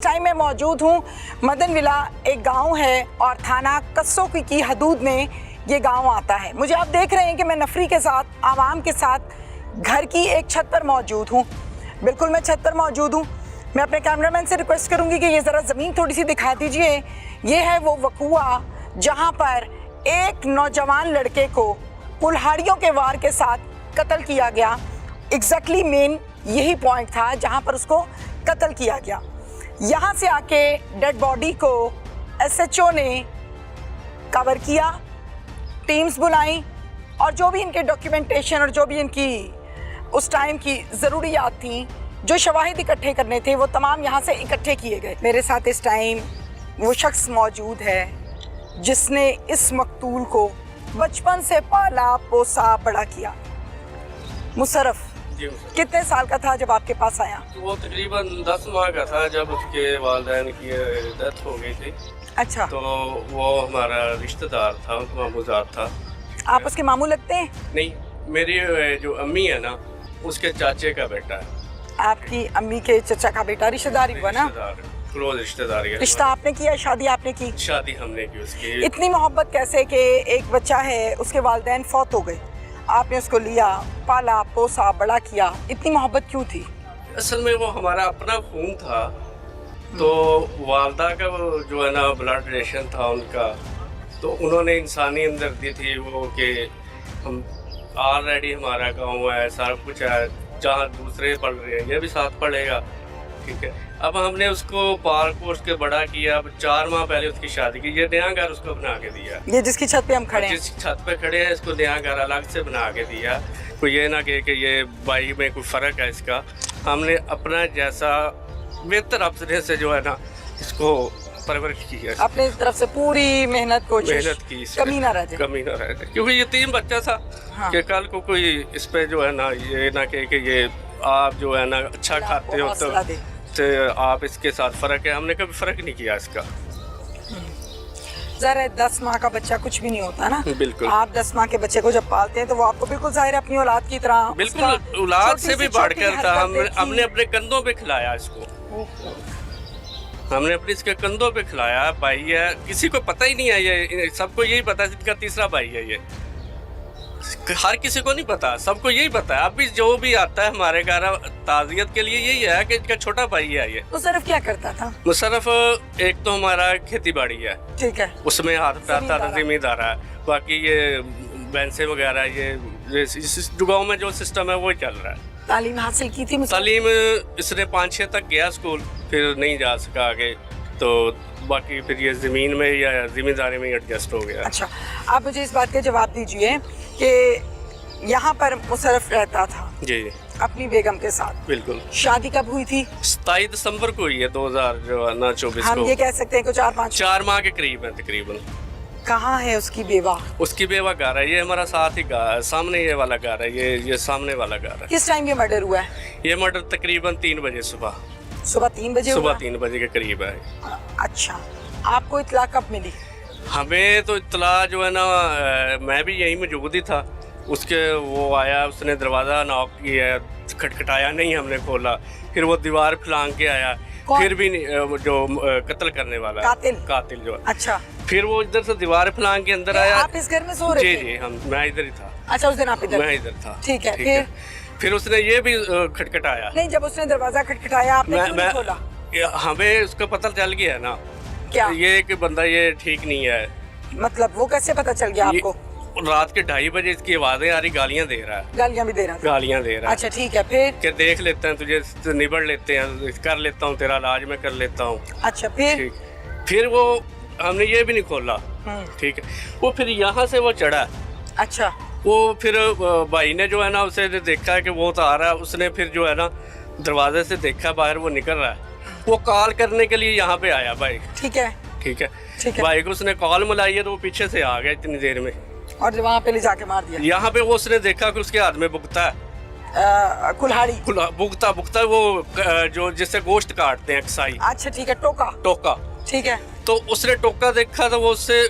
Time में मौजूद हूँ। मदन विला एक गांव है और थाना कस्सों की हदूद में ये गांव आता है। मुझे आप देख रहे हैं कि मैं नफरी के साथ, आवाम के साथ घर की एक छत पर मौजूद हूँ। बिल्कुल मैं छत पर मौजूद हूँ। मैं अपने कैमरामैन से रिक्वेस्ट करूँगी कि ये ज़रा ज़मीन थोड़ी सी दिखा दीजिए। ये है वो वकूआ जहाँ पर एक नौजवान लड़के को कुल्हाड़ियों के वार के साथ कत्ल किया गया। एग्जैक्टली मेन यही पॉइंट था जहाँ पर उसको कत्ल किया गया। यहाँ से आके डेड बॉडी को एसएचओ ने कवर किया, टीम्स बुलाई और जो भी इनके डॉक्यूमेंटेशन और जो भी इनकी उस टाइम की ज़रूरियात थी, जो शवाहिद इकट्ठे करने थे, वो तमाम यहाँ से इकट्ठे किए गए। मेरे साथ इस टाइम वो शख्स मौजूद है जिसने इस मकतूल को बचपन से पाला पोसा बड़ा किया। मुशर्रफ कितने साल का था जब आपके पास आया? वो तकरीबन 10 माह का था जब उसके वालिदैन की डेथ हो गई थी। अच्छा, तो वो हमारा रिश्तेदार था, उनका मामूजात था। आप उसके मामू लगते हैं? नहीं, मेरी जो अम्मी है ना, उसके चाचे का बेटा है। आपकी अम्मी के चचा का बेटा, रिश्तेदारी हुआ ना? क्लोज रिश्तेदारी है। रिश्ता आपने किया, शादी आपने की? शादी हमने की उसकी। इतनी मोहब्बत कैसे कि एक बच्चा है, उसके वालिदैन फौत हो गए, आपने उसको लिया, पाला पोसा बड़ा किया, इतनी मोहब्बत क्यों थी? असल में वो हमारा अपना खून था। तो वालदा का वो जो है ना ब्लड रिलेशन था उनका, तो उन्होंने इंसानी हमदर्दी थी वो कि हम ऑलरेडी हमारा गांव है, सारा कुछ है, जहाँ दूसरे पढ़ रहे हैं ये भी साथ पढ़ेगा, ठीक है। अब हमने उसको पाल पोस के बड़ा किया। अब 4 माह पहले उसकी शादी की। ये नया घर उसको बना के दिया। ये जिसकी छत पे हम खड़े हैं, जिस छत पे खड़े हैं, इसको नया घर अलग से बना के दिया। कोई ये ना कहे कि ये भाई में कोई फ़र्क है इसका। हमने अपना जैसा बेहतर अपने से जो है ना इसको परवरिश की है। अपने तरफ से पूरी मेहनत की, कमी ना रह जाए। कमी ना रह जाए, क्योंकि ये 3 बच्चा था। हाँ। कि कल को कोई इस पे जो है ना ये ना कहे कि ये आप जो है ना अच्छा खाते हो तो आप इसके साथ फ़र्क है। हमने कभी फ़र्क नहीं किया इसका। ज़रा 10 माह का बच्चा कुछ भी नहीं होता ना। बिल्कुल। आप 10 माह के बच्चे को जब पालते हैं तो वो आपको बिल्कुल ज़ाहिर अपनी औलाद की तरह, बिल्कुल औलाद से भी बढ़कर था। हमने अपने कंधों पे खिलाया इसको। हमने अपने इसके कंधों पे खिलाया। भाई है, किसी को पता ही नहीं है, ये सबको यही पता है इनका तीसरा भाई है। ये हर किसी को नहीं पता, सबको यही पता है। अभी जो भी आता है हमारे घर ताज़ियत के लिए यही है कि इनका छोटा भाई है। ये मुशर्रफ क्या करता था? मुशर्रफ एक तो हमारा खेती बाड़ी है, ठीक है, उसमें हाथ पैरता था, जिम्मेदार है। बाकी ये भैंसे वगैरह ये इस गाँव में जो सिस्टम है वो चल रहा है। तालीम हासिल की थी? तालीम इसने 5-6 तक गया स्कूल, फिर नहीं जा सका आगे। तो बाकी फिर ये ज़मीन में या जिम्मेदारी में एडजस्ट हो गया। अच्छा, आप मुझे इस बात का जवाब दीजिए कि यहाँ पर मुशर्रफ रहता था जी अपनी बेगम के साथ। बिल्कुल। शादी कब हुई थी? 27 दिसंबर को हुई है 2024 को। हम ये कह सकते हैं कि 4 माह के करीब है तकरीबन। कहाँ है उसकी बेवा? उसकी बेवा घर है, ये हमारा साथ ही घर, सामने ये वाला घर है, ये सामने वाला घर है। किस टाइम ये मर्डर हुआ है? ये मर्डर तकरीबन 3 बजे सुबह 3 बजे? सुबह 3 बजे के करीब है। अच्छा, आपको इत्तला कब मिली? हमें तो इत्तला जो है ना, मैं भी यहीं मौजूद ही था। उसके वो आया, उसने दरवाज़ा नॉक किया, खटखटाया नहीं, हमने खोला। फिर वो दीवार फलांग के आया। फिर भी जो कत्ल करने वाला कातिल जो। अच्छा, फिर वो इधर से दीवार फलांग के अंदर आया। आप इस घर में सो रहे थे? जी, मैं इधर ही था। अच्छा, उस दिन आप इधर? मैं इधर था। ठीक है। फिर उसने ये भी खटखटाया। नहीं, जब उसने दरवाजा खटखटाया आपने क्यों नहीं खोला? हमें उसका पता चल गया ना क्या ये कि बंदा ये ठीक नहीं है। मतलब वो कैसे पता चल गया आपको? रात के 2:30 बजे इसकी आवाजें आ रही, गालियां दे रहा है। गालियां भी दे रहा है? गालियां दे रहा है। अच्छा, ठीक है। फिर कि देख लेते हैं तुझे, निबड़ लेते हैं, कर लेता हूँ, तेरा इलाज मैं कर लेता हूँ। अच्छा, फिर वो हमने ये भी नहीं खोला, ठीक है। वो फिर यहाँ से वो चढ़ा। अच्छा, वो फिर भाई ने जो है ना उसे देखा कि वो तो आ रहा है। उसने फिर जो है ना दरवाजे से देखा बाहर वो निकल रहा है। वो कॉल करने के लिए यहाँ पे आया भाई। ठीक है। भाई को उसने कॉल मिलाई है तो वो पीछे से आ गया इतनी देर में, और वहाँ पे ले जाके मार दिया। यहाँ पे वो उसने देखा कि उसके हाथ में बुगता है, कुल्हाड़ी बुगता वो जो जिससे गोश्त काटते हैं, कसाई। अच्छा, ठीक है। टोका, ठीक है। तो उसने टोका देखा तो वो उससे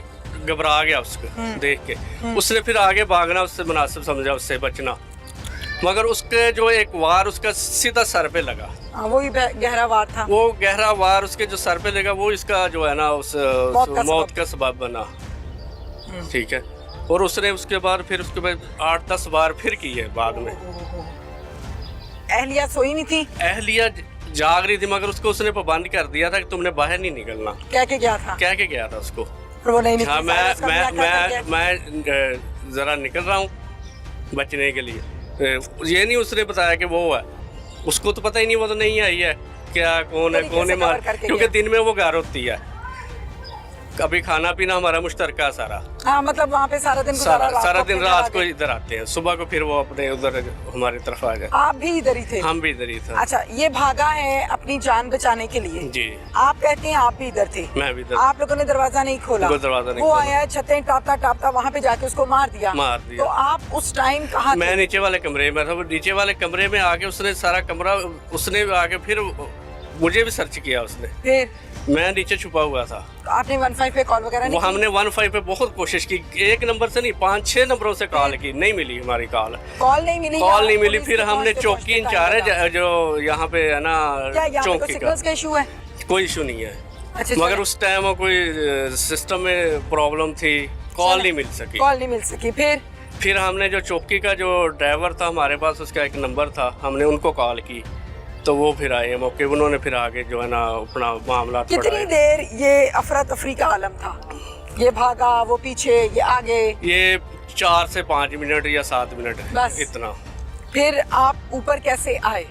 घबरा गया, उसको देख के। उसने फिर आगे भागना उससे मुनासिब समझा, उससे बचना। मगर उसके जो एक वार उसका सीधा सर पे लगा, वही गहरा वार था। वो गहरा वार उसके जो सर पे लगा वो इसका जो है ना उस मौत का सबब बना। ठीक है, और उसने उसके बाद फिर उसके बाद 8-10 बार फिर की है बाद में। अहलिया सोई नहीं थी? अहलिया जाग रही थी, मगर उसको उसने पाबंद कर दिया था कि तुमने बाहर नहीं निकलना। क्या के गया था? क्या के गया था उसको? और वो नहीं निकली। हाँ, मैं जरा निकल रहा हूँ बचने के लिए। ये नहीं उसने बताया कि वो है, उसको तो पता ही नहीं, वो तो नहीं आई है क्या कौन है मार, क्योंकि दिन में वो घर होती है। कभी खाना पीना हमारा मुश्तरका सारा। हाँ, मतलब वहाँ पे सारा दिन सारा दिन रात को इधर आते हैं, सुबह को फिर वो अपने उधर हमारी तरफ आ गए। आप भी इधर ही थे? हम भी इधर ही थे। अच्छा, ये भागा है अपनी जान बचाने के लिए जी। आप कहते हैं आप भी इधर थे? मैं भी इधर। आप लोगों ने दरवाजा नहीं खोला? दरवाजा नहीं वो खोला। आया, छतें टापता वहाँ पे जाके उसको मार दिया। तो आप उस टाइम कहाँ थे? मैं नीचे वाले कमरे में था। वो नीचे वाले कमरे में आके उसने सारा कमरा, उसने आके फिर मुझे भी सर्च किया उसने। फिर मैं नीचे छुपा हुआ था। आपने 15 पे कॉल वगैरह नहीं की? हमने 15 पे बहुत कोशिश की, एक नंबर से नहीं 5-6 नंबरों से कॉल की, नहीं मिली हमारी कॉल नहीं मिली। फिर हमने चौकी इंचार्ज जो यहाँ पे है ना चौकी का इशू है? कोई इशू नहीं है। अच्छा, मगर उस टाइम कोई सिस्टम में प्रॉब्लम थी, कॉल नहीं मिल सकी। फिर हमने जो चौकी का जो ड्राइवर था हमारे पास, उसका एक नंबर था, हमने उनको कॉल की तो वो फिर आए मौके, उन्होंने फिर आगे जो है ना अपना मामला। कितनी देर ये अफरा तफरी का आलम था? ये भागा, वो पीछे, ये आगे? ये 4 से 5 मिनट या 7 मिनट बस इतना। फिर आप ऊपर कैसे आए?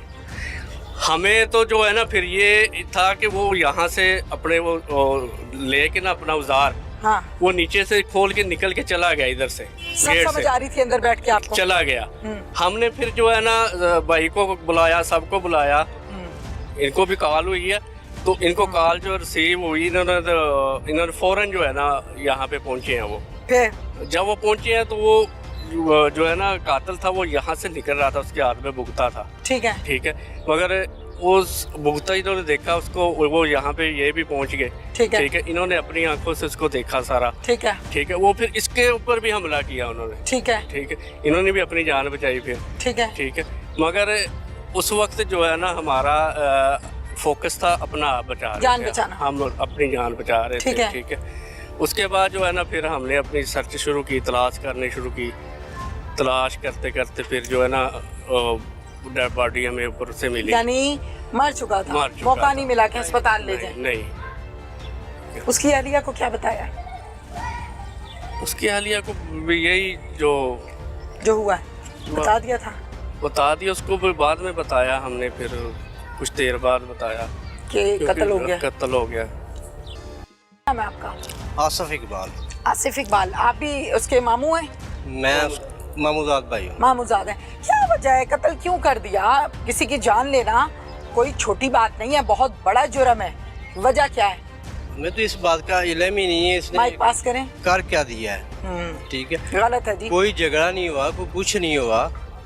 हमें तो जो है ना फिर ये था कि वो यहाँ से अपने वो लेके ना अपना औजार, हाँ, वो नीचे से खोल के निकल के चला गया, इधर से सब समझ आ रही थी अंदर बैठ के आपको? चला गया। हमने फिर जो है ना भाई को बुलाया, सबको बुलाया, इनको भी कॉल हुई है, तो इनको कॉल जो रिसीव हुई, इन्होंने फौरन जो है ना यहाँ पे पहुंचे हैं। वो फिर जब वो पहुंचे हैं तो वो जो है ना कातिल था, वो यहाँ से निकल रहा था, उसके हाथ में भुगता था। ठीक है, मगर उस भुगता इन्होंने देखा उसको, वो यहाँ पे ये भी पहुंच गए। ठीक है, इन्होंने अपनी आंखों से उसको देखा सारा। ठीक है, वो फिर इसके ऊपर भी हमला किया उन्होंने। ठीक है, इन्होंने भी अपनी जान बचाई फिर। ठीक है, मगर उस वक्त जो है ना हमारा फोकस था अपना जान बचाना, हम अपनी जान बचा रहे थे। ठीक है, उसके बाद जो है ना फिर हमने अपनी सर्च शुरू की, तलाश करनी शुरू की। तलाश करते करते फिर जो है ना डेड बॉडी हमें ऊपर से मिली, यानी मर चुका था, मौका नहीं मिला कि अस्पताल ले जाए। नहीं। उसकी अहलिया को क्या बताया? उसकी अहलिया को यही जो हुआ है बता दिया था? बता दिया उसको, फिर बाद में बताया हमने, फिर कुछ देर बाद बताया कि कत्ल हो गया। नाम है आपका? आसिफ इकबाल। आसिफ इकबाल, आप भी उसके मामू हैं? मैं मामूजाद भाई हूँ। मामूजाद है। क्या वजह है, कत्ल क्यों कर दिया? किसी की जान लेना कोई छोटी बात नहीं है, बहुत बड़ा जुर्म है। वजह क्या है? हमें तो इस बात का इल्म ही नहीं है इसने माइक पास करें, कर क्या दिया है। ठीक है, गलत है जी। कोई झगड़ा नहीं हुआ, कोई कुछ नहीं हुआ।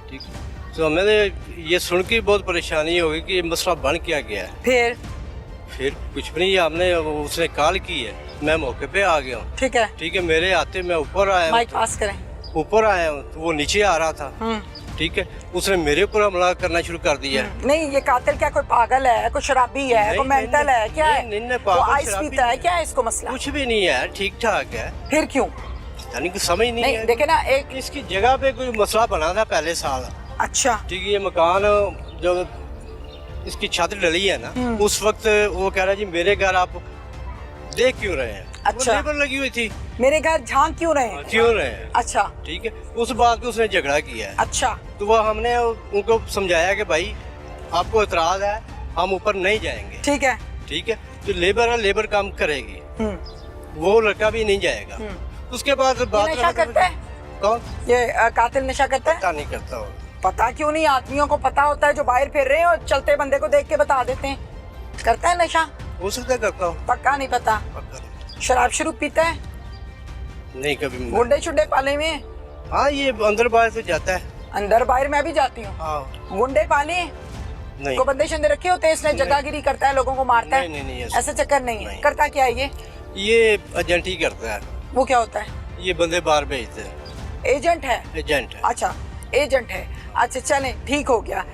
ठीक है, तो हमें ये सुन के बहुत परेशानी होगी कि ये मसला बन क्या गया है। फिर कुछ भी नहीं, हमने उसने कॉल की है, मैं मौके पे आ गया हूँ। ठीक है, मेरे आते मैं ऊपर आया, माइक पास करें, ऊपर आया हूँ तो वो नीचे आ रहा था। ठीक है, उसने मेरे ऊपर हमला करना शुरू कर दिया। नहीं, ये कातिल क्या कोई पागल है, कोई शराबी है, कोई मेंटल है, क्या है? नहीं, आइस पीता है, क्या है इसको मसला? कुछ भी नहीं है, ठीक ठाक है। फिर क्यों? यानी कि समझ नहीं है। देखे ना, एक इसकी जगह पे कोई मसला बना था पहले साल। अच्छा, ठीक है, ये मकान जो इसकी छत डली है ना, उस वक्त वो कह रहा जी मेरे घर आप देख क्यों रहे हैं? अच्छा, लेबर लगी हुई थी, मेरे घर झांक क्यों रहे हैं? अच्छा, ठीक है, उस बात पे उसने झगड़ा किया है। अच्छा, तो वो हमने उनको समझाया कि भाई आपको इतराज है, हम ऊपर नहीं जाएंगे। ठीक है, तो लेबर है, लेबर काम करेगी, वो लड़का भी नहीं जाएगा। उसके बाद नशा करता है? कौन? ये कातिल नशा करता है? पता नहीं करता हो। पता क्यों नहीं? आदमियों को पता होता है, जो बाहर फिर रहे हैं और चलते बंदे को देख के बता देते हैं। करता है नशा? हो सकता है करता हो, पक्का नहीं पता। शराब शुरू पीता है? नहीं, कभी गुंडे शुंडे पाले में? हाँ, ये अंदर बाहर से जाता है। अंदर बाहर मैं भी जाती हूँ। गुंडे पाले नहीं, को बंदे शंदे रखे होते हैं, इसने जगहगिरी करता है, लोगों को मारता है? नहीं, ऐसा चक्कर नहीं है। करता क्या है ये एजेंट ही करता है। वो क्या होता है? ये बंदे बाहर भेजते हैं। एजेंट है? एजेंट है। अच्छा, एजेंट है। अच्छा चलें, ठीक हो गया।